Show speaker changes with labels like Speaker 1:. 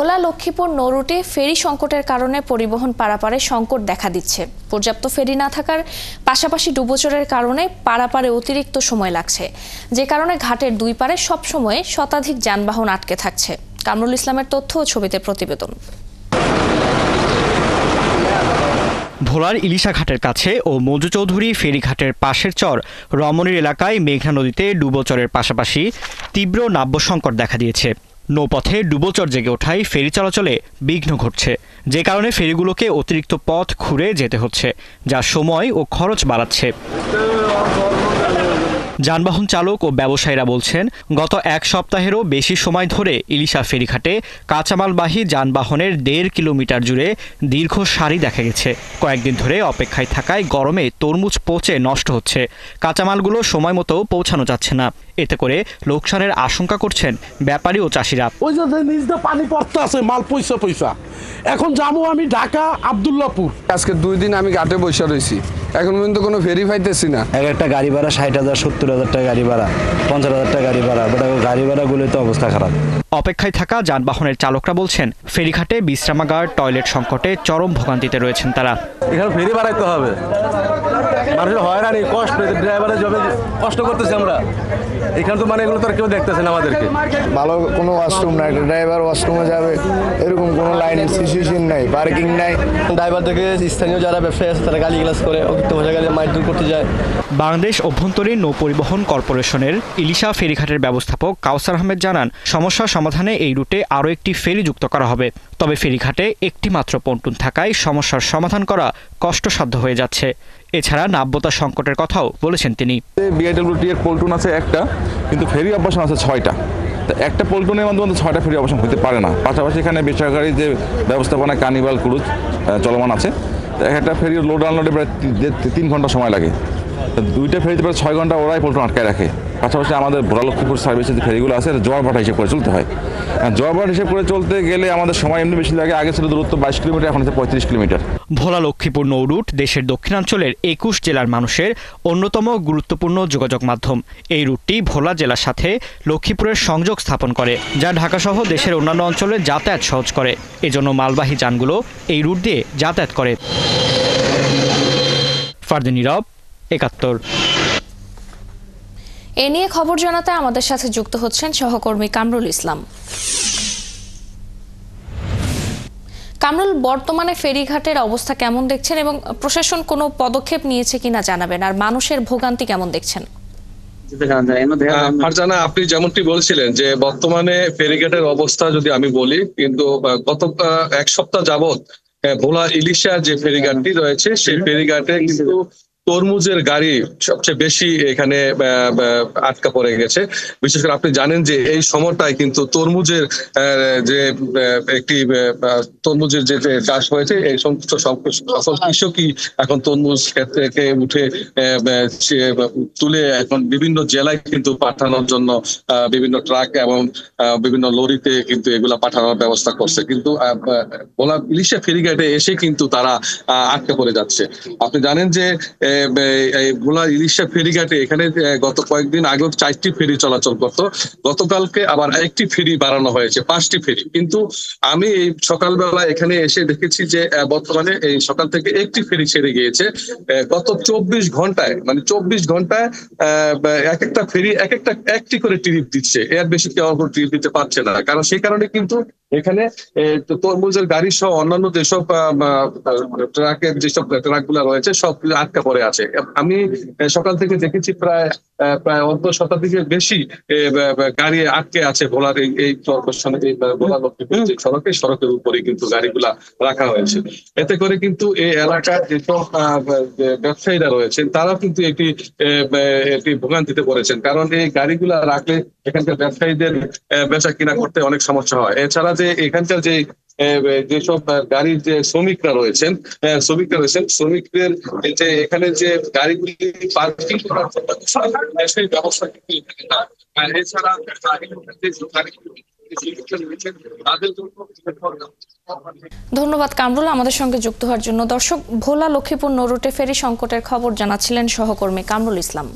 Speaker 1: ভোলা লক্ষ্মীপুর নৌরুটে ফেরি সংকটের কারণে পরিবহন পারাপারে সংকট দেখা দিচ্ছে। পর্যাপ্ত ফেরি না থাকার পাশাপাশি ডুবোচরের কারণে পারাপারে অতিরিক্ত সময় লাগছে, যে কারণে ঘাটের দুই পারে সবসময় শতাধিক যানবাহন আটকে থাকছে। কামরুল ইসলামের তথ্য ও ছবিতে প্রতিবেদন।
Speaker 2: ভোলার ইলিশা ঘাটের কাছে ও মঞ্জু চৌধুরী ফেরিঘাটের পাশের চর রমণীর এলাকায় মেঘনা নদীতে ডুবোচরের পাশাপাশি তীব্র নাব্য সংকট দেখা দিয়েছে। নৌপথে ডুবোচর জেগে ওঠায় ফেরি চলাচলে বিঘ্ন ঘটছে, যে কারণে ফেরিগুলোকে অতিরিক্ত পথ ঘুরে যেতে হচ্ছে, যা সময় ও খরচ বাড়াচ্ছে। যানবাহন চালক ও ব্যবসায়ীরা বলছেন, গত এক সপ্তাহেরও বেশি সময় ধরে ইলিশা ফেরিঘাটে কাঁচামালবাহী যানবাহনের 1.5 কিলোমিটার জুড়ে দীর্ঘ সারি দেখা গেছে। কয়েকদিন ধরে অপেক্ষায় থাকায় গরমে তরমুজ পচে নষ্ট হচ্ছে, কাঁচামালগুলো সময় মতো পৌঁছানো যাচ্ছে না। এতে করে লোকসানের আশঙ্কা করছেন ব্যাপারী ও চাষিরা।
Speaker 3: ওই যে নিজে পানি পড়তে আছে, মাল পয়সা এখন যাবো আমি ঢাকা আব্দুল্লাহপুর।
Speaker 4: আজকে 2 দিন আমি ঘাটে বসে রয়েছি, এখন পর্যন্ত কোনো ফেরি পাইতেছি না।
Speaker 5: একটা গাড়ি ভাড়া 60,000 70,000 টাকা গাড়ি ভাড়া, 50,000 টাকা গাড়ি ভাড়া, গাড়ি ভাড়াগুলো তো অবস্থা খারাপ।
Speaker 2: অপেক্ষায় থাকা যানবাহনের চালকরা বলছেন, ফেরিঘাটে বিশ্রামাগার, টয়লেট সংকটে চরম ভোগান্তিতে রয়েছেন তারা।
Speaker 6: এখানে ফেরি বাড়াইতে হবে, মানুষের হয়রানি কষ্ট, ড্রাইভারের জবে কষ্ট করতেছি আমরা। এখানে তো এগুলো তো আর কেউ দেখতেছে না আমাদেরকে।
Speaker 7: ভালো কোনো ওয়াশরুম নাই, ড্রাইভার ওয়াশরুমে যাবে এরকম কোনো লাইন সিচুয়েশন নাই, পার্কিং নাই।
Speaker 6: ড্রাইভার থেকে স্থানীয় যারা ব্যবসায়ী আছে তারা গালিগালাজ করে, অতিরিক্ত ভাষা গালি মারধর করতে যায়।
Speaker 2: বাংলাদেশ অভ্যন্তরীণ নৌ পরিবহন কর্পোরেশনের ইলিশা ফেরিঘাটের ব্যবস্থাপক কাউসার আহমেদ জানান, সমস্যা সমাধানে এই রুটে আরও একটি ফেরি যুক্ত করা হবে। তবে ফেরিঘাটে একটি মাত্র পন্টুন থাকায় সমস্যার সমাধান করা কষ্টসাধ্য হয়ে যাচ্ছে। এছাড়া নাব্যতা সংকটের কথাও বলেছেন তিনি।
Speaker 8: বিআইডব্লিউটি এর পল্টন আছে একটা, কিন্তু ফেরি অপারেশন আছে 6টা। একটা পল্টনের মাধ্যমে 6টা ফেরি অপারেশন হতে পারে না। পাশাপাশি এখানে বেসরকারি যে ব্যবস্থাপনা কার্নিভাল ক্রুজ চলমান আছে, একটা ফেরি লোড আনলোডে প্রায় 3 ঘন্টা সময় লাগে। 2টা ফেরিতে প্রায় 6 ঘন্টা ওরাই পল্টন আটকায় রাখে। পাশাপাশি আমাদের ভোলা লক্ষ্মীপুর সার্ভিসের যে ফেরিগুলো আছে জোয়ার ভাটা হিসেব করে চলতে হয়। জোয়ার ভাটা হিসেব করে চলতে গেলে আমাদের সময় এমনি বেশি লাগে। আগে ছিল দূরত্ব 22 কিলোমিটার, এখন হচ্ছে 35 কিলোমিটার।
Speaker 2: ভোলা লক্ষ্মীপুর নৌরুট দেশের দক্ষিণাঞ্চলের 21 জেলার মানুষের অন্যতম গুরুত্বপূর্ণ যোগাযোগ মাধ্যম। এই রুটটি ভোলা জেলার সাথে লক্ষ্মীপুরের সংযোগ স্থাপন করে, যা ঢাকাসহ দেশের অন্যান্য অঞ্চলে যাতায়াত সহজ করে। এজন্য মালবাহী যানগুলো এই রুট দিয়ে যাতায়াত করে। ফারদিন নীরব, 71।
Speaker 1: এ নিয়ে খবর জানাতে আমাদের সাথে যুক্ত হচ্ছেন সহকর্মী কামরুল ইসলাম। কামরুল, বর্তমানে ফেরিঘাটের অবস্থা কেমন দেখছেন এবং প্রশাসন কোনো পদক্ষেপ নিয়েছে কিনা জানাবেন, আর মানুষের ভোগান্তি কেমন দেখছেন?
Speaker 9: ফারজানা, আপনি যেমনটি বলছিলেন যে বর্তমানে ফেরিঘাটের অবস্থা যদি আমি বলি, কিন্তু গত 1 সপ্তাহ যাবৎ ভোলা ইলিশা যে ফেরিঘাটটি রয়েছে সেই ফেরিঘাটে কিন্তু তরমুজের গাড়ি সবচেয়ে বেশি এখানে আটকা পড়ে গেছে। বিশেষ করে আপনি জানেন যে এই সময়টায় কিন্তু তরমুজের যে একটি তরমুজের যে চাষ হয়েছে, এই সমস্ত সকল কৃষকই এখন তরমুজ ক্ষেত থেকে উঠে তুলে এখন বিভিন্ন জেলায় কিন্তু পাঠানোর জন্য বিভিন্ন ট্রাক এবং বিভিন্ন লরিতে কিন্তু এগুলা পাঠানোর ব্যবস্থা করছে। কিন্তু ভোলা ইলিশা ফেরিঘাটে এসে কিন্তু তারা আটকা পড়ে যাচ্ছে। আপনি জানেন যে ভোলা ইলিশা ফেরিঘাটে এখানে গত কয়েকদিন আগে 4টি ফেরি চলাচল করতো, গতকালকে আবার একটি ফেরি বাড়ানো হয়েছে, 5টি ফেরি। কিন্তু আমি এই সকালবেলা এখানে এসে দেখেছি যে বর্তমানে এই সকাল থেকে একটি ফেরি ছেড়ে গিয়েছে। গত 24 ঘন্টায় এক একটা ফেরি একটি করে ট্রিপ দিচ্ছে, এর বেশি কেউ ট্রিপ দিতে পারছে না। কারণ সেই কারণে কিন্তু এখানে তরমুজের গাড়ি সহ অন্যান্য যেসব ট্রাকের যেসব ট্রাক গুলা রয়েছে সবগুলো আটকা পড়ে আছে। আমি সকাল থেকে দেখেছি প্রায় অর্ধ শতাধিকের বেশি গাড়ি আটকে আছে ভোলার এই ভোলা লক্ষ্মীপুর যে সড়কের উপরে কিন্তু গাড়িগুলা রাখা হয়েছে। এতে করে কিন্তু এই এলাকার যেসব ব্যবসায়ীরা রয়েছেন তারা কিন্তু একটি ভোগান্তিতে পড়েছেন, কারণ এই গাড়িগুলা রাখলে এখানকার ব্যবসায়ীদের বেচা কিনা করতে অনেক সমস্যা হয়। এছাড়া যে এখানকার যেসব গাড়ির যে শ্রমিকরা রয়েছেন শ্রমিকদের যে এখানে যে গাড়িগুলি পার্কিং করার জন্য সেই ব্যবস্থা কিন্তু এছাড়া
Speaker 1: ধন্যবাদ কামরুল আমাদের সঙ্গে যুক্ত হওয়ার জন্য। দর্শক, ভোলা লক্ষ্মীপুর নৌরুটে ফেরি সংকটের খবর জানাচ্ছিলেন সহকর্মী কামরুল ইসলাম।